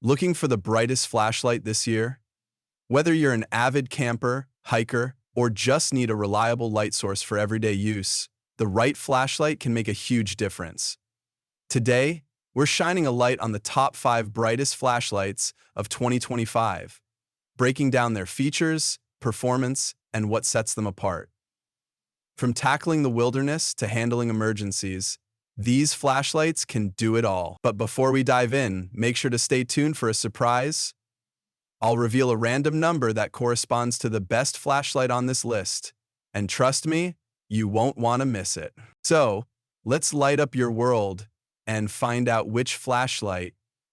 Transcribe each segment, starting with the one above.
Looking for the brightest flashlight this year? Whether you're an avid camper, hiker, or just need a reliable light source for everyday use, the right flashlight can make a huge difference. Today, we're shining a light on the top 5 brightest flashlights of 2025, breaking down their features, performance, and what sets them apart. From tackling the wilderness to handling emergencies, these flashlights can do it all. But before we dive in, make sure to stay tuned for a surprise. I'll reveal a random number that corresponds to the best flashlight on this list. And trust me, you won't want to miss it. So, let's light up your world and find out which flashlight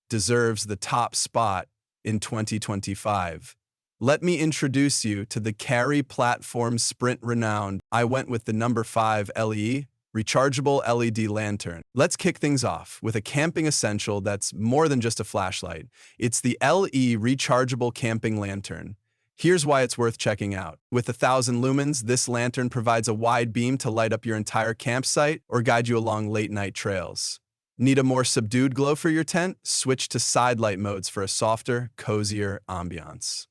deserves the top spot in 2025. Let me introduce you to the Carry Platform Sprint renowned. I went with the number 5 LE, Rechargeable LED Lantern. Let's kick things off with a camping essential that's more than just a flashlight. It's the LE Rechargeable Camping Lantern. Here's why it's worth checking out. With 1,000 lumens, this lantern provides a wide beam to light up your entire campsite or guide you along late-night trails. Need a more subdued glow for your tent? Switch to side light modes for a softer, cozier ambiance.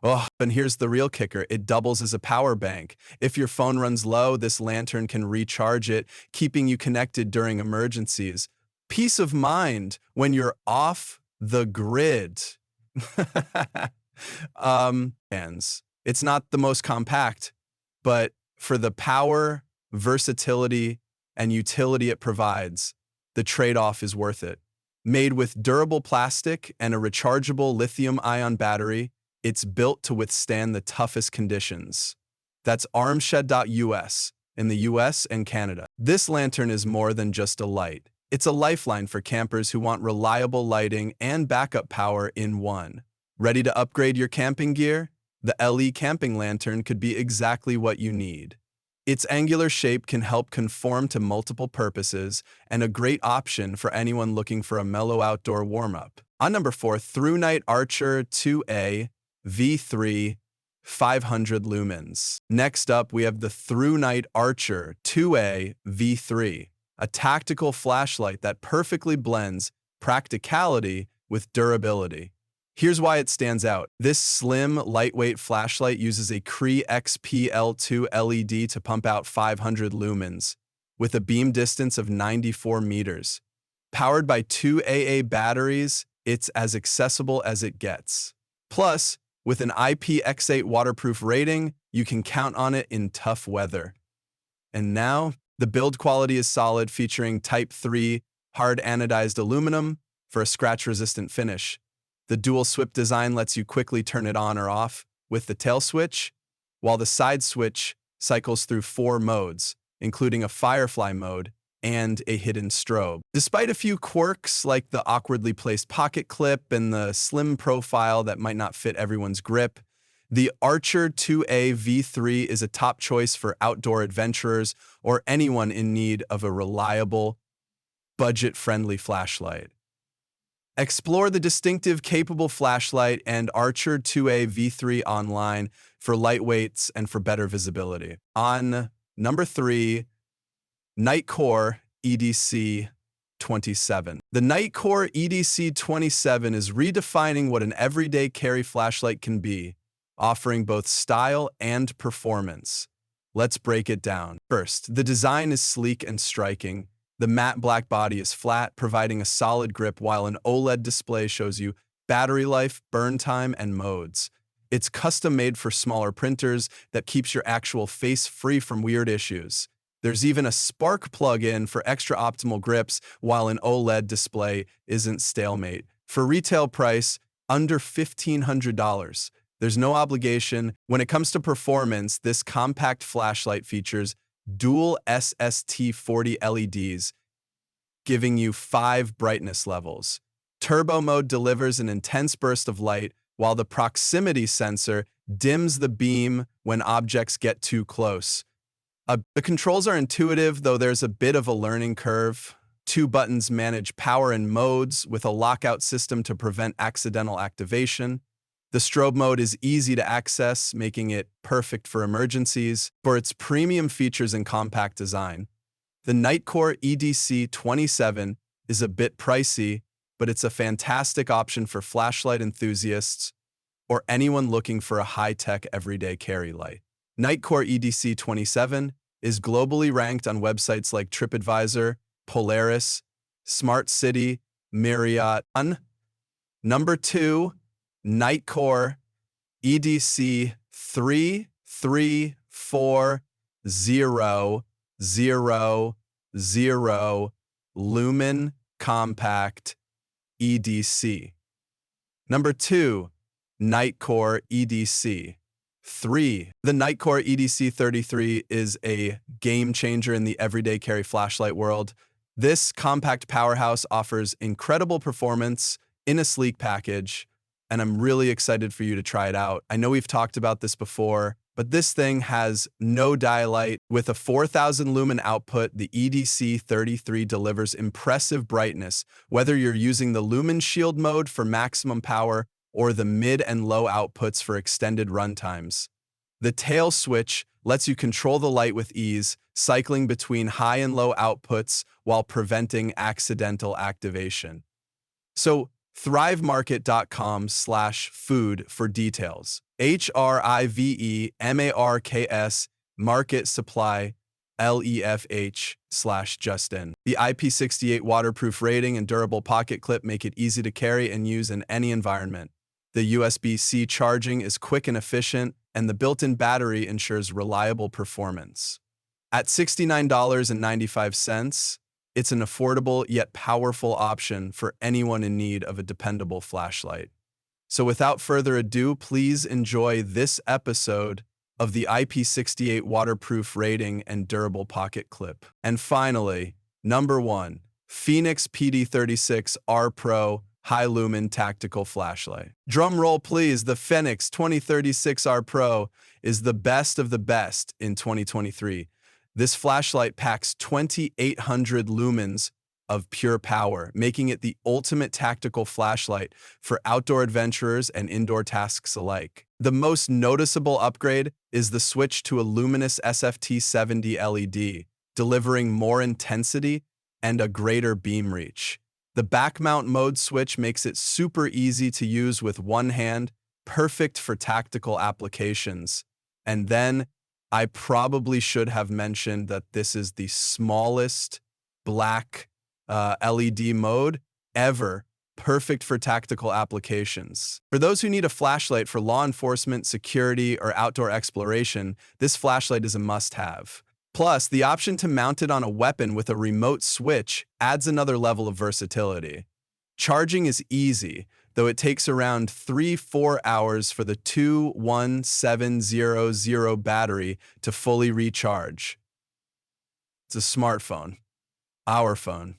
Oh, and here's the real kicker. It doubles as a power bank. If your phone runs low, this lantern can recharge it, keeping you connected during emergencies. Peace of mind when you're off the grid. It's not the most compact, but for the power, versatility, and utility it provides, the trade-off is worth it. Made with durable plastic and a rechargeable lithium-ion battery, it's built to withstand the toughest conditions. That's armshed.us in the US and Canada. This lantern is more than just a light. It's a lifeline for campers who want reliable lighting and backup power in one. Ready to upgrade your camping gear? The LE Camping Lantern could be exactly what you need. Its angular shape can help conform to multiple purposes and a great option for anyone looking for a mellow outdoor warm-up. On number 4, ThruNite Archer 2A V3 500 lumens. Next up, we have the ThruNite Archer 2A V3, a tactical flashlight that perfectly blends practicality with durability. Here's why it stands out. This slim, lightweight flashlight uses a Cree XPL2 LED to pump out 500 lumens, with a beam distance of 94 meters. Powered by 2 AA batteries, it's as accessible as it gets. Plus, with an IPX8 waterproof rating, you can count on it in tough weather. And now, the build quality is solid, featuring Type 3 hard anodized aluminum for a scratch-resistant finish. The dual swip design lets you quickly turn it on or off with the tail switch, while the side switch cycles through 4 modes, including a firefly mode and a hidden strobe. Despite a few quirks like the awkwardly placed pocket clip and the slim profile that might not fit everyone's grip, the Archer 2A V3 is a top choice for outdoor adventurers or anyone in need of a reliable, budget-friendly flashlight. Explore the distinctive capable flashlight and Archer 2A V3 online for lightweights and for better visibility. On number 3, Nitecore EDC27. The Nitecore EDC27 is redefining what an everyday carry flashlight can be, offering both style and performance. Let's break it down. First, the design is sleek and striking. The matte black body is flat, providing a solid grip, while an OLED display shows you battery life, burn time, and modes. It's custom-made for smaller printers that keeps your actual face free from weird issues. There's even a spark plug-in for extra optimal grips, while an OLED display isn't stalemate. For retail price, under $1,500. There's no obligation. When it comes to performance, this compact flashlight features dual SST40 LEDs, giving you 5 brightness levels. Turbo mode delivers an intense burst of light, while the proximity sensor dims the beam when objects get too close. The controls are intuitive, though there's a bit of a learning curve. 2 buttons manage power and modes with a lockout system to prevent accidental activation. The strobe mode is easy to access, making it perfect for emergencies. For its premium features and compact design, the Nitecore EDC27 is a bit pricey, but it's a fantastic option for flashlight enthusiasts or anyone looking for a high-tech everyday carry light. Nitecore EDC27 is globally ranked on websites like TripAdvisor, Polaris, Smart City, Marriott. Number 2, Nitecore EDC33400 Lumen Compact EDC. Number 2, Nitecore EDC3. The Nitecore EDC33 is a game changer in the everyday carry flashlight world. This compact powerhouse offers incredible performance in a sleek package, and I'm really excited for you to try it out. I know we've talked about this before, but this thing has no dialight. With a 4,000 lumen output, the EDC33 delivers impressive brightness, whether you're using the Lumen Shield mode for maximum power or the mid and low outputs for extended runtimes. The tail switch lets you control the light with ease, cycling between high and low outputs while preventing accidental activation. So, thrivemarket.com/food for details. HRIVEMARKS Market Supply LEFH/Justin. The IP68 waterproof rating and durable pocket clip make it easy to carry and use in any environment. The USB-C charging is quick and efficient, and the built-in battery ensures reliable performance. At $69.95, it's an affordable yet powerful option for anyone in need of a dependable flashlight. So without further ado, please enjoy this episode of the IP68 waterproof rating and durable pocket clip. And finally, number 1, Fenix PD36R Pro High Lumen Tactical Flashlight. Drum roll please, the Fenix 2036R Pro is the best of the best in 2023. This flashlight packs 2,800 lumens of pure power, making it the ultimate tactical flashlight for outdoor adventurers and indoor tasks alike. The most noticeable upgrade is the switch to a luminous SFT70 LED, delivering more intensity and a greater beam reach. The back mount mode switch makes it super easy to use with one hand, perfect for tactical applications. And then, I probably should have mentioned that this is the smallest black LED mode ever, perfect for tactical applications. For those who need a flashlight for law enforcement, security, or outdoor exploration, this flashlight is a must-have. Plus, the option to mount it on a weapon with a remote switch adds another level of versatility. Charging is easy, though it takes around 3-4 hours for the 21700 battery to fully recharge. It's a smartphone. Our phone.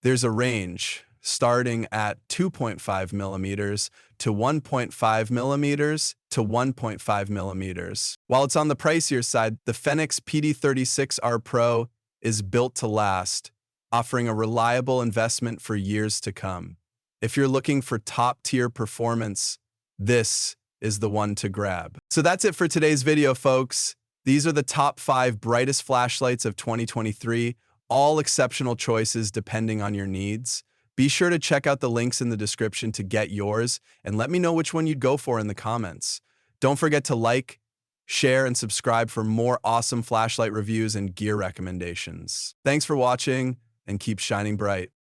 There's a range starting at 2.5 millimeters to 1.5 millimeters to 1.5 millimeters. While it's on the pricier side, the Fenix PD36R Pro is built to last, offering a reliable investment for years to come. If you're looking for top-tier performance, this is the one to grab. So that's it for today's video, folks. These are the top 5 brightest flashlights of 2023, all exceptional choices depending on your needs. Be sure to check out the links in the description to get yours, and let me know which one you'd go for in the comments. Don't forget to like, share, and subscribe for more awesome flashlight reviews and gear recommendations. Thanks for watching, and keep shining bright.